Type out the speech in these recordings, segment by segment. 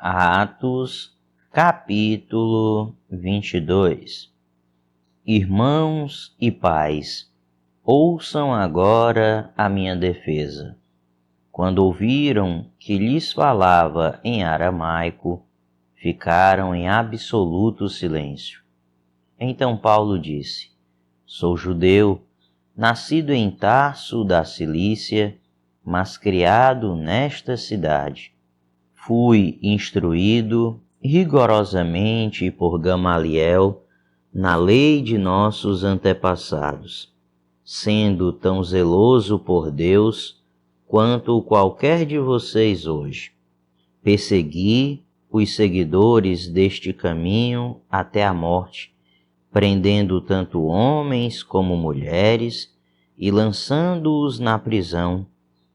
Atos, capítulo 22. Irmãos e pais, ouçam agora a minha defesa. Quando ouviram que lhes falava em aramaico, ficaram em absoluto silêncio. Então Paulo disse: Sou judeu, nascido em Tarso da Cilícia, mas criado nesta cidade. Fui instruído rigorosamente por Gamaliel na lei de nossos antepassados, sendo tão zeloso por Deus quanto qualquer de vocês hoje. Persegui os seguidores deste caminho até a morte, prendendo tanto homens como mulheres e lançando-os na prisão,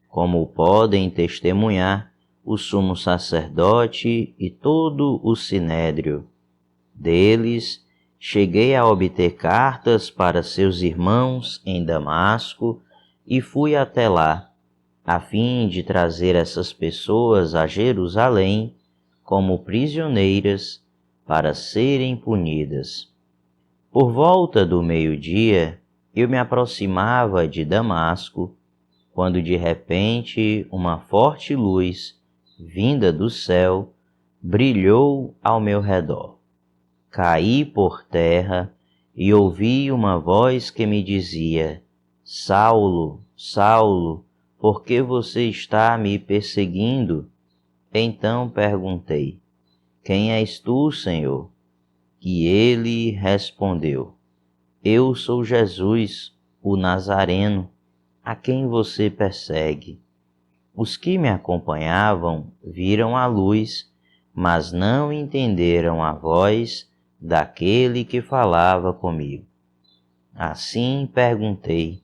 como podem testemunhar o sumo sacerdote e todo o sinédrio. Deles cheguei a obter cartas para seus irmãos em Damasco e fui até lá, a fim de trazer essas pessoas a Jerusalém como prisioneiras para serem punidas. Por volta do meio-dia, eu me aproximava de Damasco, quando de repente uma forte luz, vinda do céu, brilhou ao meu redor. Caí por terra e ouvi uma voz que me dizia: Saulo, Saulo, por que você está me perseguindo? Então perguntei: Quem és tu, Senhor? E ele respondeu: Eu sou Jesus, o Nazareno, a quem você persegue. Os que me acompanhavam viram a luz, mas não entenderam a voz daquele que falava comigo. Assim perguntei: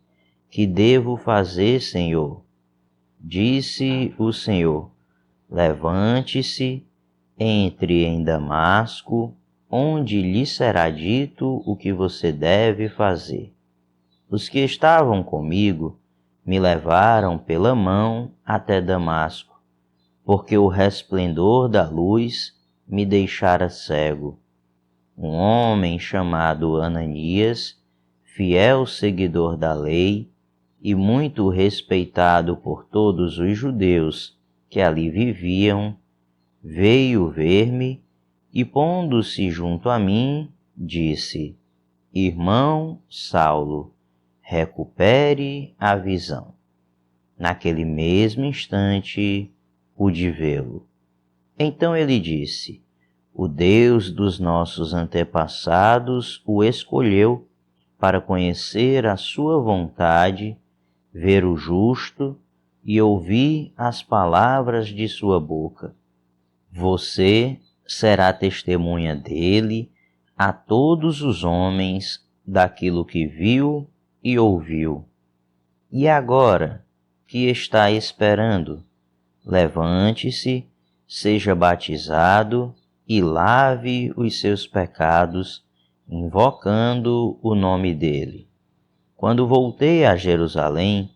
Que devo fazer, Senhor? Disse o Senhor: Levante-se, entre em Damasco, onde lhe será dito o que você deve fazer. Os que estavam comigo me levaram pela mão até Damasco, porque o resplendor da luz me deixara cego. Um homem chamado Ananias, fiel seguidor da lei e muito respeitado por todos os judeus que ali viviam, veio ver-me e, pondo-se junto a mim, disse: Irmão Saulo, recupere a visão. Naquele mesmo instante, pude vê-lo. Então ele disse: O Deus dos nossos antepassados o escolheu para conhecer a sua vontade, ver o justo e ouvir as palavras de sua boca. Você será testemunha dele a todos os homens daquilo que viu e ouviu. E agora, que está esperando? Levante-se, seja batizado e lave os seus pecados, invocando o nome dele. Quando voltei a Jerusalém,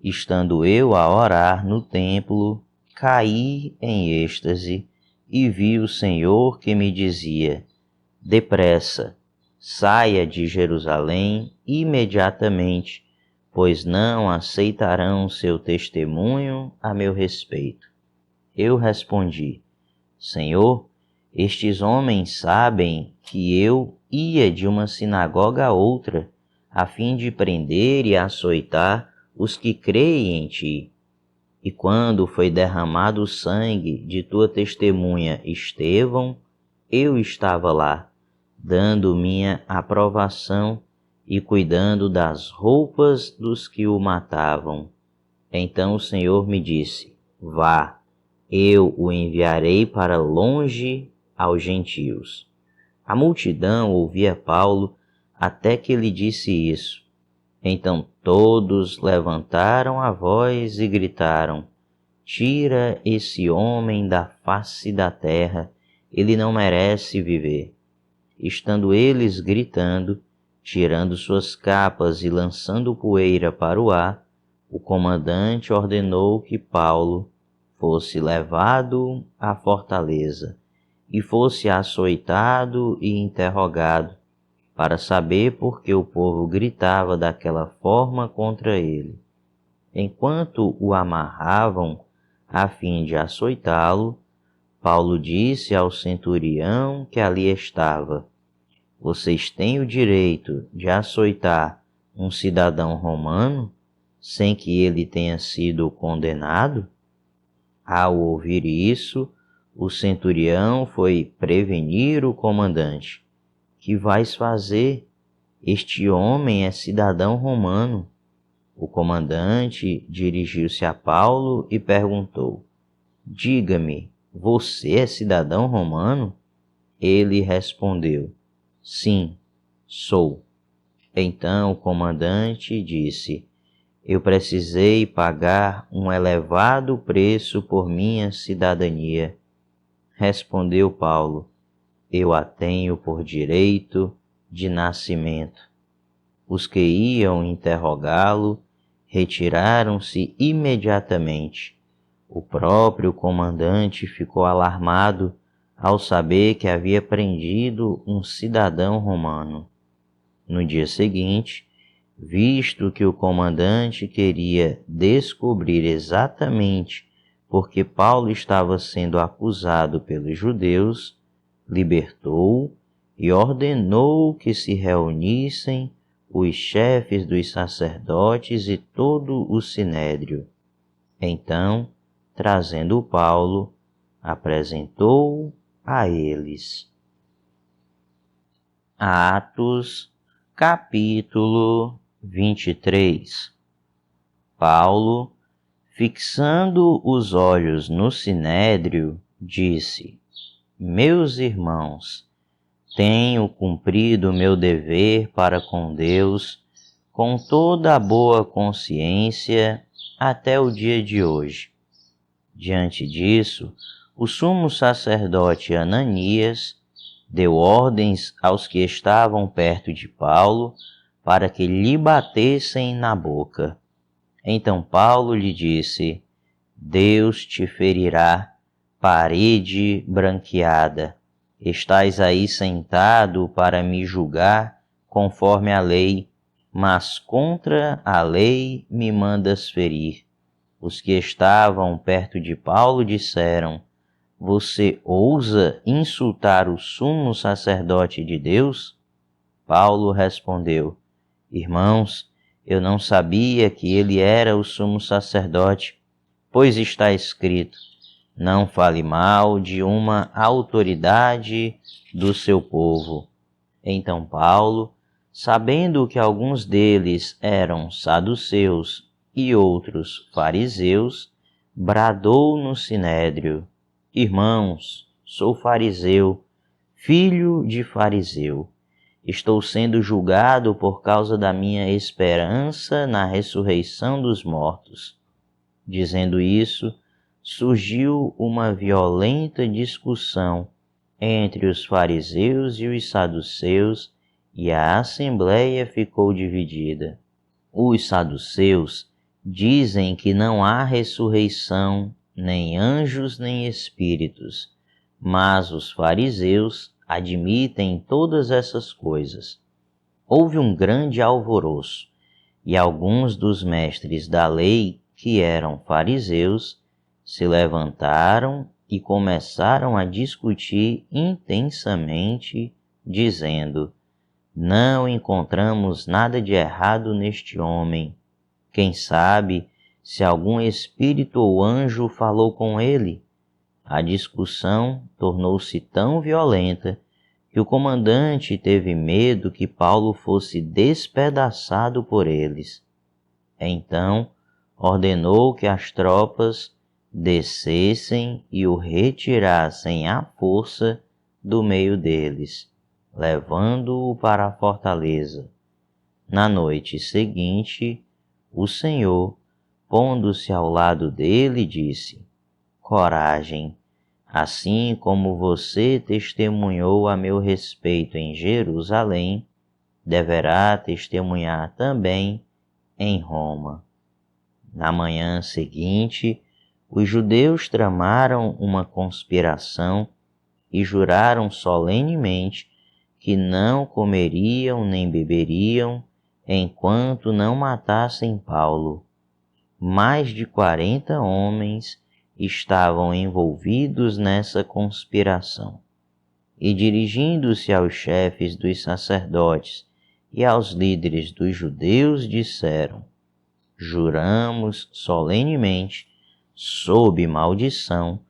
estando eu a orar no templo, caí em êxtase e vi o Senhor que me dizia: Depressa, saia de Jerusalém imediatamente, pois não aceitarão seu testemunho a meu respeito. Eu respondi: Senhor, estes homens sabem que eu ia de uma sinagoga a outra, a fim de prender e açoitar os que creem em ti. E quando foi derramado o sangue de tua testemunha Estevão, eu estava lá, dando minha aprovação e cuidando das roupas dos que o matavam. Então o Senhor me disse: Vá, eu o enviarei para longe aos gentios. A multidão ouvia Paulo até que ele disse isso. Então todos levantaram a voz e gritaram: Tira esse homem da face da terra, ele não merece viver. Estando eles gritando, tirando suas capas e lançando poeira para o ar, o comandante ordenou que Paulo fosse levado à fortaleza e fosse açoitado e interrogado, para saber por que o povo gritava daquela forma contra ele. Enquanto o amarravam a fim de açoitá-lo, Paulo disse ao centurião que ali estava: Vocês têm o direito de açoitar um cidadão romano sem que ele tenha sido condenado? Ao ouvir isso, o centurião foi prevenir o comandante. Que vais fazer? Este homem é cidadão romano. O comandante dirigiu-se a Paulo e perguntou: Diga-me, você é cidadão romano? Ele respondeu: Sim, sou. Então o comandante disse: Eu precisei pagar um elevado preço por minha cidadania. Respondeu Paulo: Eu a tenho por direito de nascimento. Os que iam interrogá-lo retiraram-se imediatamente. O próprio comandante ficou alarmado ao saber que havia prendido um cidadão romano. No dia seguinte, visto que o comandante queria descobrir exatamente por que Paulo estava sendo acusado pelos judeus, libertou-o e ordenou que se reunissem os chefes dos sacerdotes e todo o sinédrio. Então, trazendo Paulo, apresentou-o a eles. Atos, capítulo 23. Paulo, fixando os olhos no sinédrio, disse: Meus irmãos, tenho cumprido meu dever para com Deus com toda a boa consciência até o dia de hoje. Diante disso, o sumo sacerdote Ananias deu ordens aos que estavam perto de Paulo para que lhe batessem na boca. Então Paulo lhe disse: Deus te ferirá, parede branqueada. Estás aí sentado para me julgar conforme a lei, mas contra a lei me mandas ferir. Os que estavam perto de Paulo disseram: Você ousa insultar o sumo sacerdote de Deus? Paulo respondeu: Irmãos, eu não sabia que ele era o sumo sacerdote, pois está escrito: Não fale mal de uma autoridade do seu povo. Então Paulo, sabendo que alguns deles eram saduceus e outros fariseus, bradou no sinédrio: Irmãos, sou fariseu, filho de fariseu. Estou sendo julgado por causa da minha esperança na ressurreição dos mortos. Dizendo isso, surgiu uma violenta discussão entre os fariseus e os saduceus, e a assembleia ficou dividida. Os saduceus dizem que não há ressurreição, nem anjos nem espíritos, mas os fariseus admitem todas essas coisas. Houve um grande alvoroço, e alguns dos mestres da lei, que eram fariseus, se levantaram e começaram a discutir intensamente, dizendo: Não encontramos nada de errado neste homem. Quem sabe se algum espírito ou anjo falou com ele? A discussão tornou-se tão violenta que o comandante teve medo que Paulo fosse despedaçado por eles. Então, ordenou que as tropas descessem e o retirassem à força do meio deles, levando-o para a fortaleza. Na noite seguinte, o Senhor, pondo-se ao lado dele, disse: Coragem, assim como você testemunhou a meu respeito em Jerusalém, deverá testemunhar também em Roma. Na manhã seguinte, os judeus tramaram uma conspiração e juraram solenemente que não comeriam nem beberiam enquanto não matassem Paulo. Mais de 40 homens estavam envolvidos nessa conspiração. E dirigindo-se aos chefes dos sacerdotes e aos líderes dos judeus, disseram: juramos solenemente, sob maldição,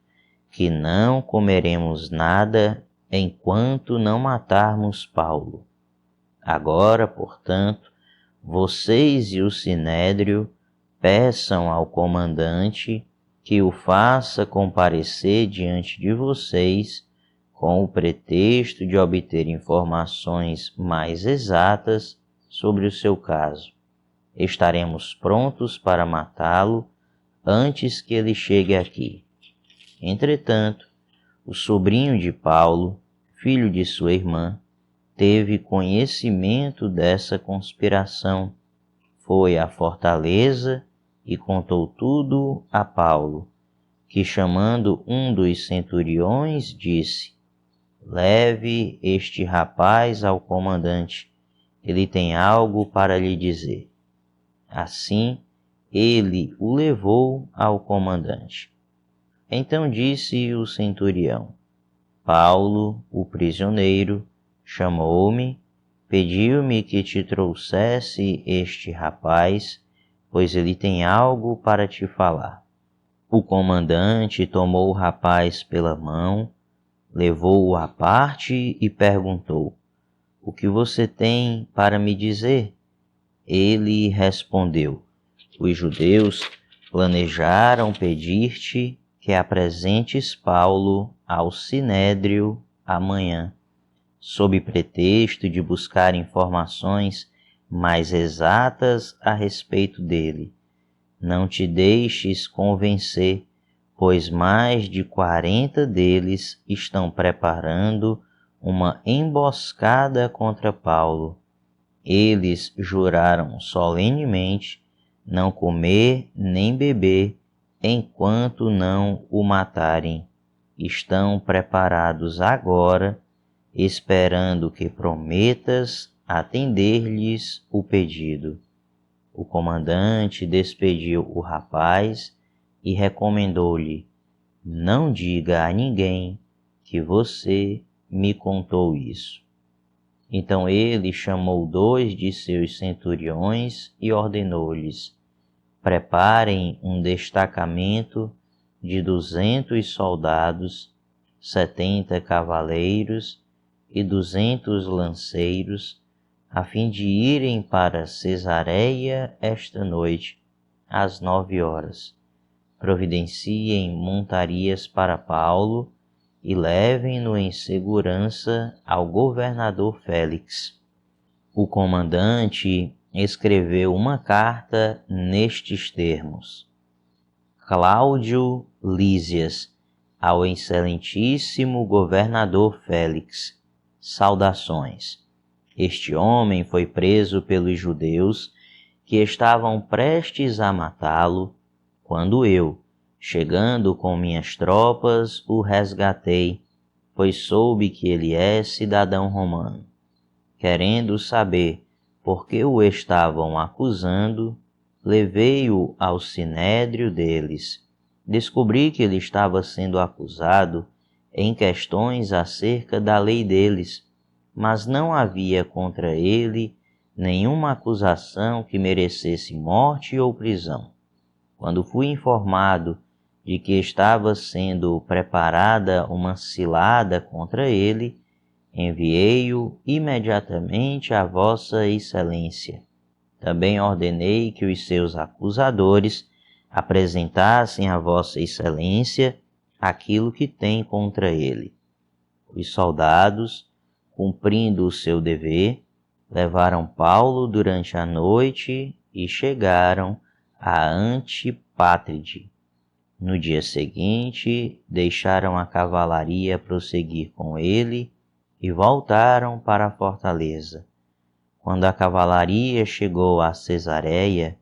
que não comeremos nada enquanto não matarmos Paulo. Agora, portanto, vocês e o sinédrio peçam ao comandante que o faça comparecer diante de vocês com o pretexto de obter informações mais exatas sobre o seu caso. Estaremos prontos para matá-lo antes que ele chegue aqui. Entretanto, o sobrinho de Paulo, filho de sua irmã, teve conhecimento dessa conspiração, foi à fortaleza e contou tudo a Paulo, que, chamando um dos centuriões, disse: leve este rapaz ao comandante, ele tem algo para lhe dizer. Assim, ele o levou ao comandante. Então disse o centurião: Paulo, o prisioneiro, chamou-me, pediu-me que te trouxesse este rapaz, pois ele tem algo para te falar. O comandante tomou o rapaz pela mão, levou-o à parte e perguntou: o que você tem para me dizer? Ele respondeu: os judeus planejaram pedir-te que apresentes Paulo ao sinédrio amanhã, sob pretexto de buscar informações mais exatas a respeito dele. Não te deixes convencer, pois mais de 40 deles estão preparando uma emboscada contra Paulo. Eles juraram solenemente não comer nem beber enquanto não o matarem. Estão preparados agora, esperando que prometas atender-lhes o pedido. O comandante despediu o rapaz e recomendou-lhe: não diga a ninguém que você me contou isso. Então ele chamou 2 de seus centuriões e ordenou-lhes: preparem um destacamento de 200 soldados, 70 cavaleiros e 200 lanceiros, a fim de irem para Cesareia esta noite, às 9 horas. Providenciem montarias para Paulo e levem-no em segurança ao governador Félix. O comandante escreveu uma carta nestes termos: Cláudio Lísias, ao excelentíssimo governador Félix, saudações. Este homem foi preso pelos judeus que estavam prestes a matá-lo, quando eu, chegando com minhas tropas, o resgatei, pois soube que ele é cidadão romano. Querendo saber por que o estavam acusando, levei-o ao sinédrio deles. Descobri que ele estava sendo acusado em questões acerca da lei deles, mas não havia contra ele nenhuma acusação que merecesse morte ou prisão. Quando fui informado de que estava sendo preparada uma cilada contra ele, enviei-o imediatamente a Vossa Excelência. Também ordenei que os seus acusadores apresentassem a Vossa Excelência aquilo que tem contra ele. Os soldados, cumprindo o seu dever, levaram Paulo durante a noite e chegaram a Antipátride. No dia seguinte, deixaram a cavalaria prosseguir com ele e voltaram para a fortaleza. Quando a cavalaria chegou a Cesareia,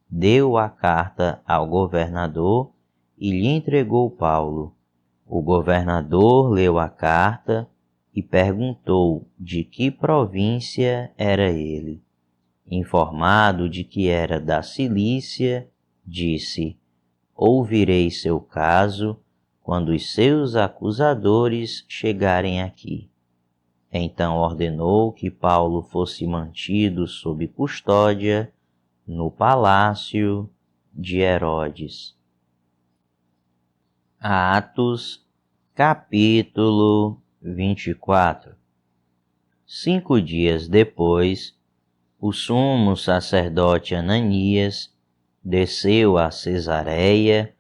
deu a carta ao governador e lhe entregou Paulo. O governador leu a carta e perguntou de que província era ele. Informado de que era da Cilícia, disse: ouvirei seu caso quando os seus acusadores chegarem aqui. Então ordenou que Paulo fosse mantido sob custódia no palácio de Herodes. Atos, capítulo 24. 5 dias depois, o sumo sacerdote Ananias desceu a Cesareia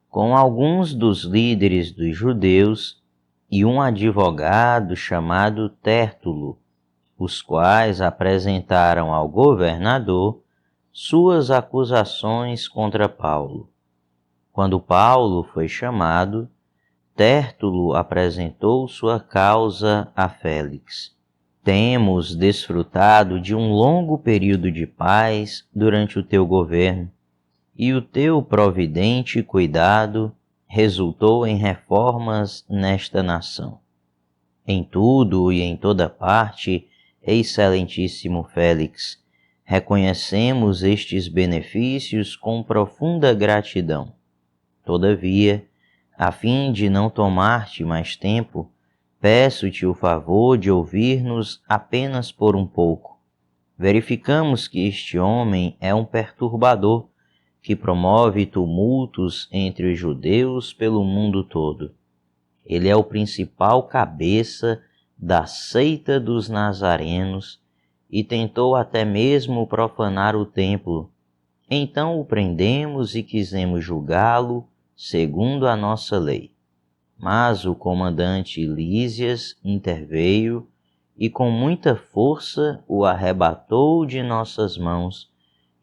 com alguns dos líderes dos judeus e um advogado chamado Tértulo, os quais apresentaram ao governador suas acusações contra Paulo. Quando Paulo foi chamado, Tértulo apresentou sua causa a Félix. Temos desfrutado de um longo período de paz durante o teu governo, e o teu providente cuidado resultou em reformas nesta nação. Em tudo e em toda parte, excelentíssimo Félix, reconhecemos estes benefícios com profunda gratidão. Todavia, a fim de não tomar-te mais tempo, peço-te o favor de ouvir-nos apenas por um pouco. Verificamos que este homem é um perturbador, que promove tumultos entre os judeus pelo mundo todo. Ele é o principal cabeça da seita dos nazarenos e tentou até mesmo profanar o templo. Então o prendemos e quisemos julgá-lo segundo a nossa lei. Mas o comandante Lísias interveio e com muita força o arrebatou de nossas mãos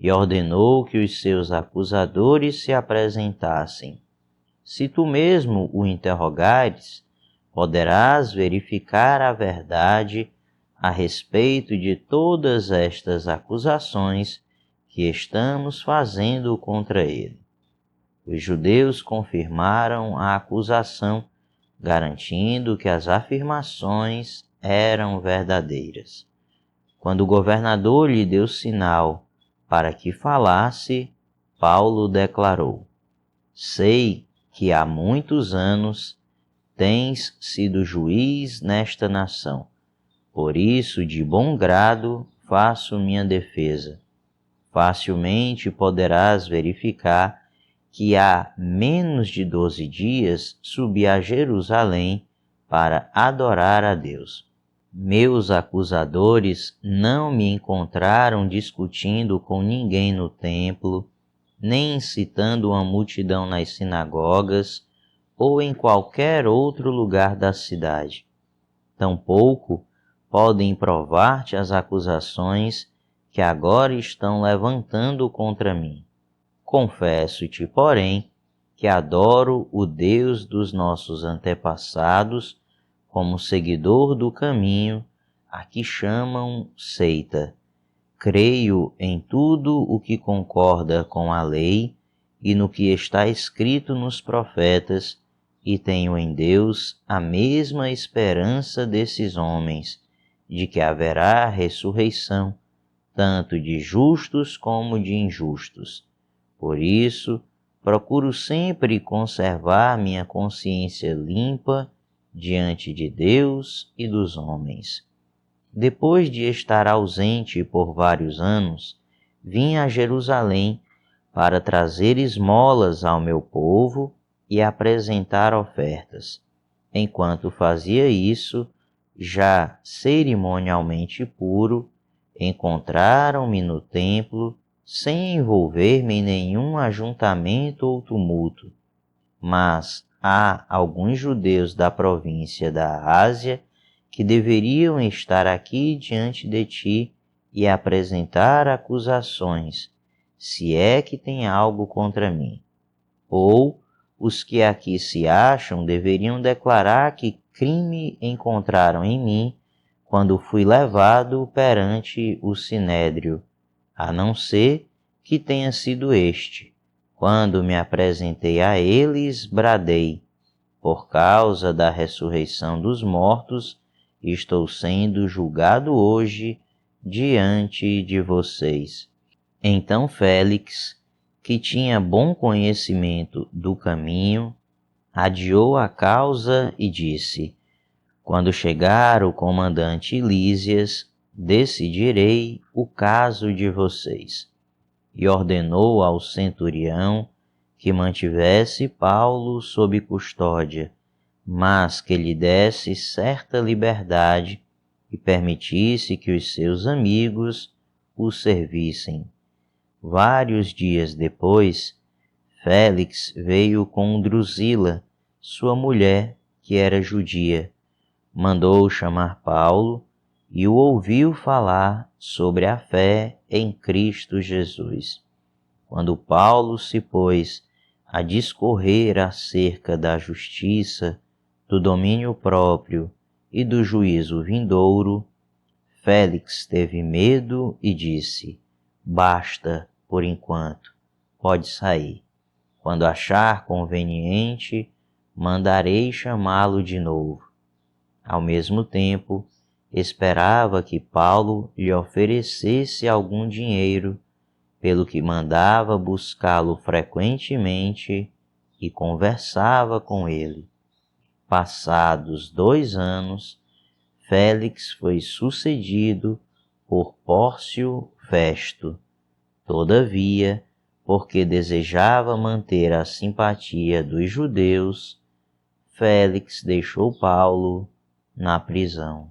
e ordenou que os seus acusadores se apresentassem. Se tu mesmo o interrogares, poderás verificar a verdade a respeito de todas estas acusações que estamos fazendo contra ele. Os judeus confirmaram a acusação, garantindo que as afirmações eram verdadeiras. Quando o governador lhe deu sinal para que falasse, Paulo declarou: sei que há muitos anos tens sido juiz nesta nação. Por isso, de bom grado, faço minha defesa. Facilmente poderás verificar que há menos de 12 dias subi a Jerusalém para adorar a Deus. Meus acusadores não me encontraram discutindo com ninguém no templo, nem incitando uma multidão nas sinagogas ou em qualquer outro lugar da cidade. Tampouco podem provar-te as acusações que agora estão levantando contra mim. Confesso-te, porém, que adoro o Deus dos nossos antepassados como seguidor do caminho a que chamam seita. Creio em tudo o que concorda com a lei e no que está escrito nos profetas, e tenho em Deus a mesma esperança desses homens, de que haverá ressurreição, tanto de justos como de injustos. Por isso, procuro sempre conservar minha consciência limpa diante de Deus e dos homens. Depois de estar ausente por vários anos, vim a Jerusalém para trazer esmolas ao meu povo e apresentar ofertas. Enquanto fazia isso, já cerimonialmente puro, encontraram-me no templo, sem envolver-me em nenhum ajuntamento ou tumulto. Mas há alguns judeus da província da Ásia que deveriam estar aqui diante de ti e apresentar acusações, se é que tem algo contra mim. Ou os que aqui se acham deveriam declarar que crime encontraram em mim quando fui levado perante o sinédrio, a não ser que tenha sido este, Quando me apresentei a eles, bradei: por causa da ressurreição dos mortos, estou sendo julgado hoje diante de vocês. Então Félix, que tinha bom conhecimento do caminho, adiou a causa e disse: quando chegar o comandante Lísias, decidirei o caso de vocês. E ordenou ao centurião que mantivesse Paulo sob custódia, mas que lhe desse certa liberdade e permitisse que os seus amigos o servissem. Vários dias depois, Félix veio com Drusila, sua mulher, que era judia. Mandou chamar Paulo e o ouviu falar sobre a fé em Cristo Jesus. Quando Paulo se pôs a discorrer acerca da justiça, do domínio próprio e do juízo vindouro, Félix teve medo e disse: basta, por enquanto, pode sair. Quando achar conveniente, mandarei chamá-lo de novo. Ao mesmo tempo, esperava que Paulo lhe oferecesse algum dinheiro, pelo que mandava buscá-lo frequentemente e conversava com ele. Passados 2 anos, Félix foi sucedido por Pórcio Festo. Todavia, porque desejava manter a simpatia dos judeus, Félix deixou Paulo na prisão.